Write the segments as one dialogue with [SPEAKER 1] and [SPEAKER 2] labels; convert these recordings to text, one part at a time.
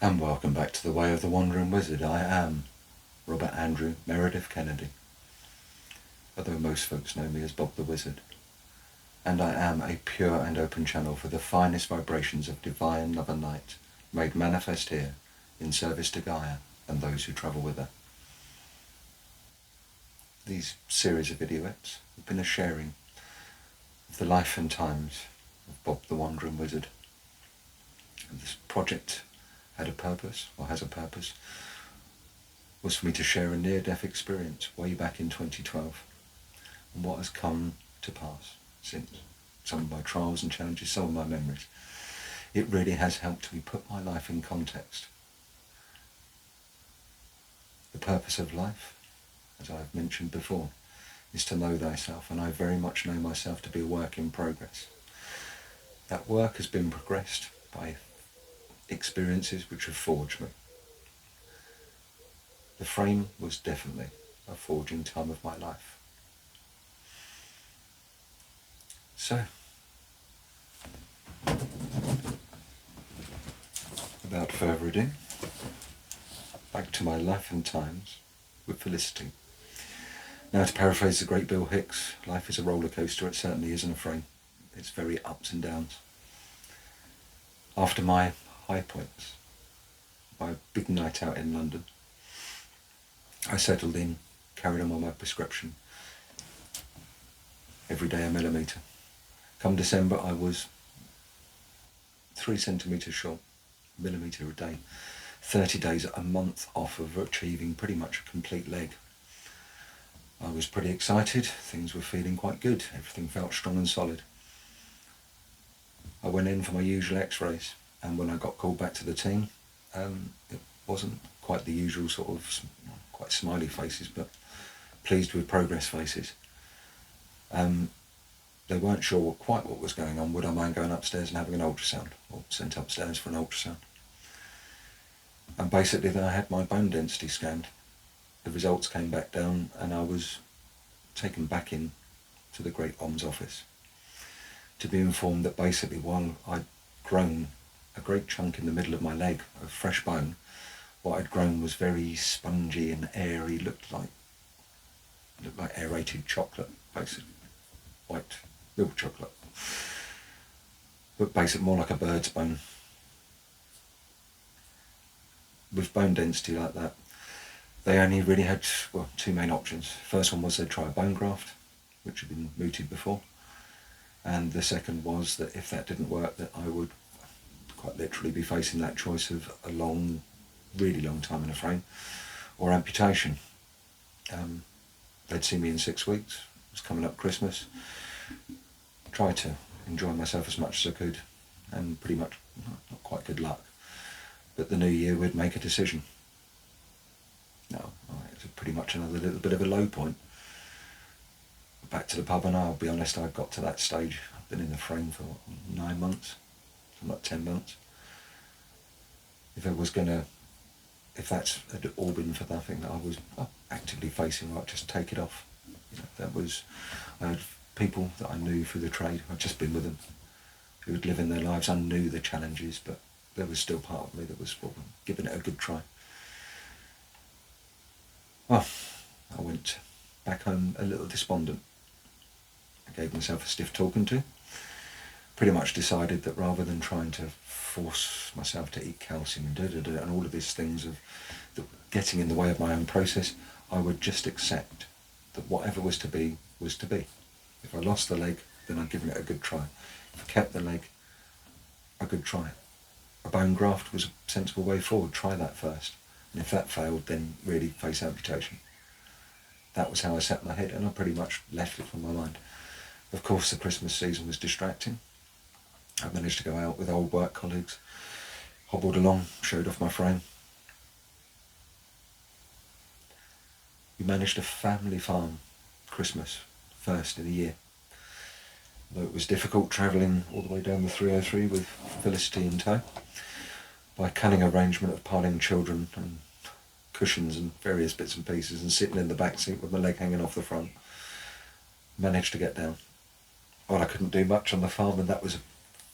[SPEAKER 1] And welcome back to The Way of the Wandering Wizard. I am Robert Andrew Meredith Kennedy, although most folks know me as Bob the Wizard. And I am a pure and open channel for the finest vibrations of divine love and light, made manifest here in service to Gaia and those who travel with her. These series of videos have been a sharing of the life and times of Bob the Wandering Wizard. And this project had a purpose, or has a purpose, was for me to share a near-death experience way back in 2012 and what has come to pass since. Some of my trials and challenges, some of my memories. It really has helped me put my life in context. The purpose of life, as I've mentioned before, is to know thyself, and I very much know myself to be a work in progress. That work has been progressed by experiences which have forged me. The frame was definitely a forging time of my life. So, without further ado, back to my life and times with Felicity. Now, to paraphrase the great Bill Hicks, life is a rollercoaster. It certainly isn't a frame. It's very ups and downs. After my high points, by a big night out in London, I settled in, carried on with my prescription, every day a millimetre. Come December, I was 3 centimetres short, a millimetre a day. 30 days, a month off of achieving pretty much a complete leg. I was pretty excited, things were feeling quite good, everything felt strong and solid. I went in for my usual x-rays, and when I got called back to the team, it wasn't quite the usual sort of quite smiley faces, but pleased with progress faces. They weren't sure quite what was going on. Would I mind going upstairs and having an ultrasound, or sent upstairs for an ultrasound? And basically then I had my bone density scanned. The results came back down, and I was taken back in to the great OMS office to be informed that basically while I'd grown a great chunk in the middle of my leg of fresh bone, what I'd grown was very spongy and airy, looked like aerated chocolate, basically, white milk chocolate, but basically more like a bird's bone. With bone density like that, they only really had, well, 2 main options. First one was they'd try a bone graft, which had been mooted before, and the second was that if that didn't work, that I would quite literally be facing that choice of a long, really long time in a frame, or amputation. They'd see me in 6 weeks. It was coming up Christmas. Tried to enjoy myself as much as I could, and pretty much not quite good luck. But the new year we'd make a decision. No, it was pretty much another little bit of a low point. Back to the pub, and I'll be honest, I got to that stage. I've been in the frame for 9 months, something like 10 months. If that's had all been for nothing, that I was actively facing, right, just take it off. I had people that I knew through the trade, I'd just been with them, who would live in their lives. I knew the challenges, but there was still part of me that was giving it a good try. Well, I went back home a little despondent. I gave myself a stiff talking to. Pretty much decided that rather than trying to force myself to eat calcium and all of these things of getting in the way of my own process, I would just accept that whatever was to be, was to be. If I lost the leg, then I'd given it a good try. If I kept the leg, a good try. A bone graft was a sensible way forward. Try that first. And if that failed, then really face amputation. That was how I set my head, and I pretty much left it from my mind. Of course, the Christmas season was distracting. I managed to go out with old work colleagues, hobbled along, showed off my frame. We managed a family farm Christmas, first in a year. Though it was difficult travelling all the way down the 303 with Felicity in tow, by a cunning arrangement of piling children and cushions and various bits and pieces and sitting in the back seat with my leg hanging off the front, managed to get down. Well, I couldn't do much on the farm, and that was a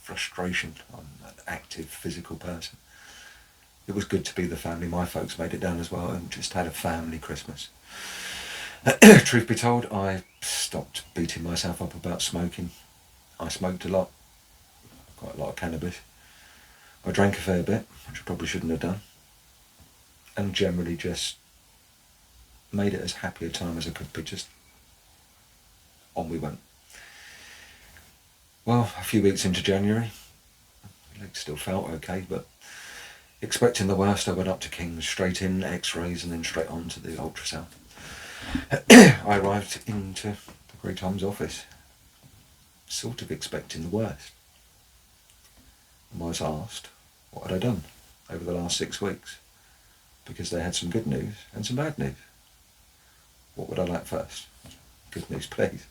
[SPEAKER 1] frustration. I'm an active physical person. it was good to be the family. My folks made it down as well and just had a family Christmas. Truth be told, I stopped beating myself up about smoking. I smoked a lot, quite a lot of cannabis. I drank a fair bit, which I probably shouldn't have done, and generally just made it as happy a time as I could be. Just on we went. Well, a few weeks into January, my leg still felt okay, but expecting the worst, I went up to King's, straight in, x-rays, and then straight on to the ultrasound. I arrived into the Great Tom's office, sort of expecting the worst. I was asked what had I done over the last 6 weeks, because they had some good news and some bad news. What would I like first? Good news, please.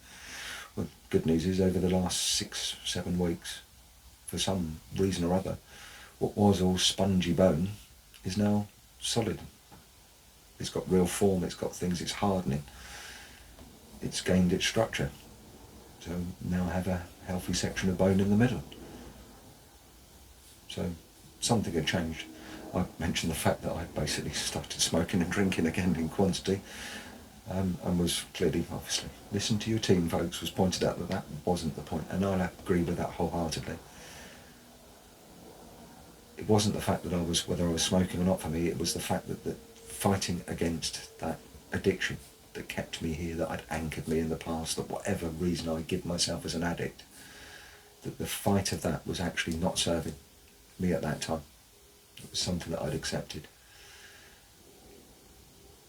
[SPEAKER 1] Well, good news is over the last 6-7 weeks, for some reason or other, what was all spongy bone is now solid. It's got real form, it's got things, it's hardening. It's gained its structure. So now I have a healthy section of bone in the middle. So something had changed. I mentioned the fact that I basically started smoking and drinking again in quantity, and was clearly, obviously, listen to your team, folks, was pointed out that that wasn't the point, and I agree with that wholeheartedly. It wasn't the fact that whether I was smoking or not for me, it was the fact that fighting against that addiction that kept me here, that had anchored me in the past, that whatever reason I give myself as an addict, that the fight of that was actually not serving me at that time. It was something that I'd accepted.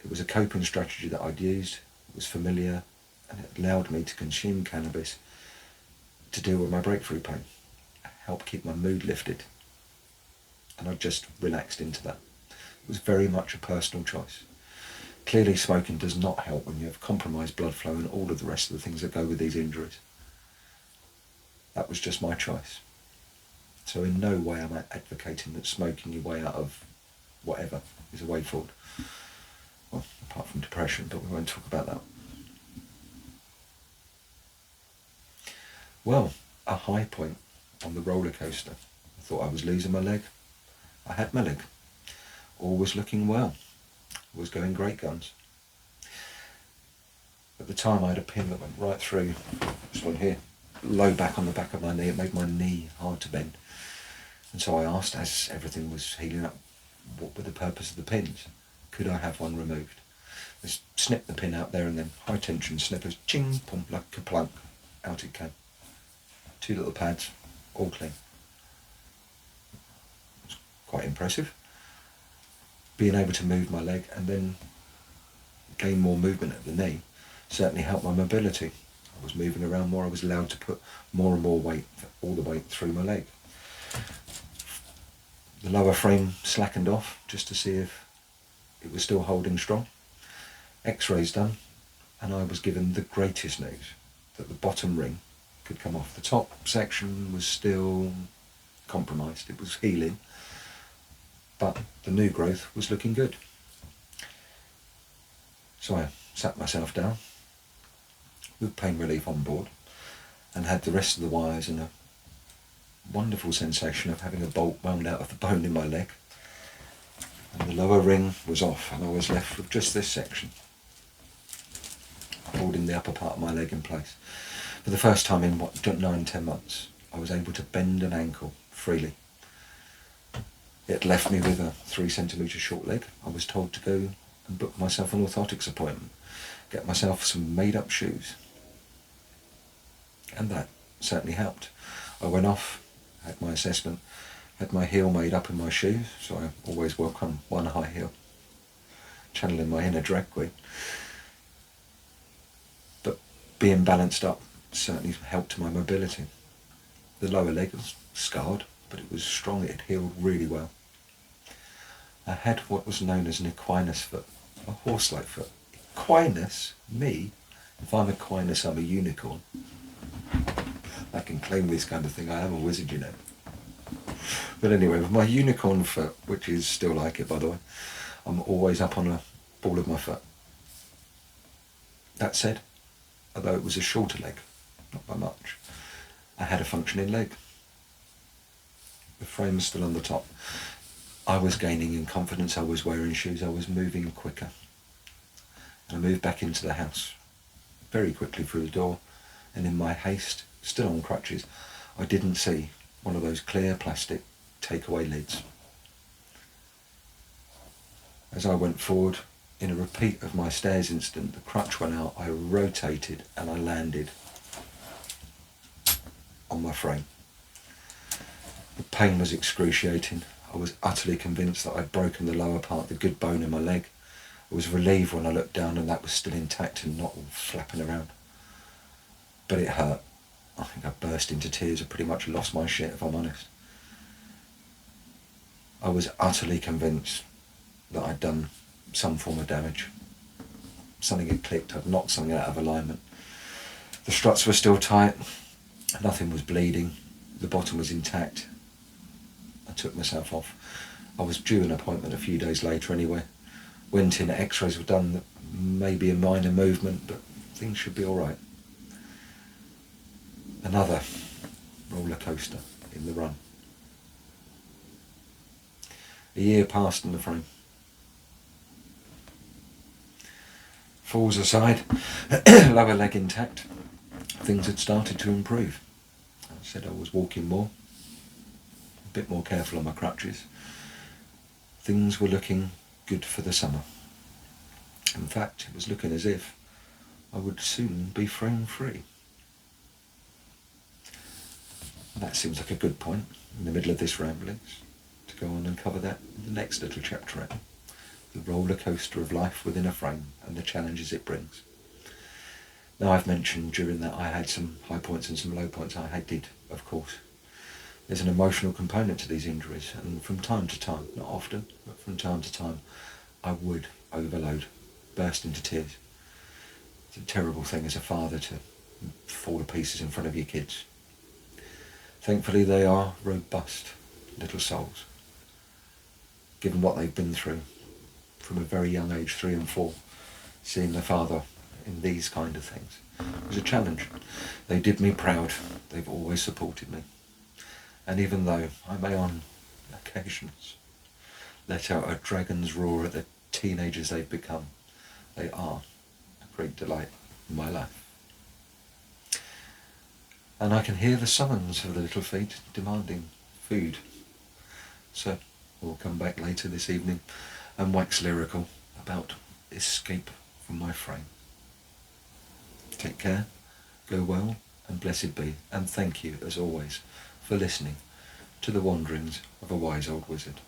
[SPEAKER 1] It was a coping strategy that I'd used, it was familiar, and it allowed me to consume cannabis to deal with my breakthrough pain, help keep my mood lifted, and I just relaxed into that. It was very much a personal choice. Clearly smoking does not help when you have compromised blood flow and all of the rest of the things that go with these injuries. That was just my choice. So in no way am I advocating that smoking your way out of whatever is a way forward. Well, apart from depression, but we won't talk about that. Well, a high point on the roller coaster. I thought I was losing my leg. I had my leg. All was looking well. Was going great guns. At the time I had a pin that went right through this one here, low back on the back of my knee. It made my knee hard to bend. And so I asked, as everything was healing up, what were the purpose of the pins? Could I have one removed? Just snip the pin out there and then high tension snippers, ching, pump, like a plunk, out it came. 2 little pads, all clean. It was quite impressive. Being able to move my leg and then gain more movement at the knee certainly helped my mobility. I was moving around more, I was allowed to put more and more weight, all the weight through my leg. The lower frame slackened off just to see if it was still holding strong. X-rays done, and I was given the greatest news, that the bottom ring could come off. The top section was still compromised, it was healing, but the new growth was looking good. So I sat myself down with pain relief on board and had the rest of the wires and a wonderful sensation of having a bolt wound out of the bone in my leg. And the lower ring was off and I was left with just this section, holding the upper part of my leg in place. For the first time in 9-10 months, I was able to bend an ankle freely. It left me with a 3 centimetre short leg. I was told to go and book myself an orthotics appointment, get myself some made up shoes. And that certainly helped. I went off, had my assessment, had my heel made up in my shoes, so I always welcome one high heel, channeling my inner drag queen. But being balanced up certainly helped my mobility. The lower leg was scarred, but it was strong, it had healed really well. I had what was known as an equinus foot, a horse-like foot. Equinus? Me? If I'm equinus, I'm a unicorn. I can claim this kind of thing, I am a wizard, you know. But anyway, with my unicorn foot, which is still like it by the way, I'm always up on a ball of my foot. That said, although it was a shorter leg, not by much, I had a functioning leg. The frame was still on the top. I was gaining in confidence, I was wearing shoes, I was moving quicker. And I moved back into the house very quickly through the door, and in my haste, still on crutches, I didn't see one of those clear plastic takeaway lids. As I went forward, in a repeat of my stairs incident, the crutch went out, I rotated and I landed on my frame. The pain was excruciating. I was utterly convinced that I'd broken the lower part, the good bone in my leg. I was relieved when I looked down and that was still intact and not all flapping around. But it hurt. I think I burst into tears. I pretty much lost my shit, if I'm honest. I was utterly convinced that I'd done some form of damage. Something had clicked. I'd knocked something out of alignment. The struts were still tight. Nothing was bleeding. The bottom was intact. I took myself off. I was due an appointment a few days later anyway. Went in, x-rays were done, maybe a minor movement, but things should be all right. Another roller coaster in the run. A year passed in the frame. Falls aside, lower leg intact, things had started to improve. I said I was walking more, a bit more careful on my crutches. Things were looking good for the summer. In fact, it was looking as if I would soon be frame free. That seems like a good point in the middle of this ramblings to go on and cover that in the next little chapter out. The roller coaster of life within a frame and the challenges it brings. Now, I've mentioned during that I had some high points and some low points. I did, of course. There's an emotional component to these injuries, and from time to time, not often, but from time to time, I would overload, burst into tears. It's a terrible thing as a father to fall to pieces in front of your kids. Thankfully, they are robust little souls, given what they've been through from a very young age, 3 and 4, seeing their father in these kind of things. It was a challenge. They did me proud. They've always supported me. And even though I may on occasions let out a dragon's roar at the teenagers they've become, they are a great delight in my life. And I can hear the summons of the little feet demanding food. So we'll come back later this evening and wax lyrical about escape from my frame. Take care, go well, and blessed be, and thank you, as always, for listening to the wanderings of a wise old wizard.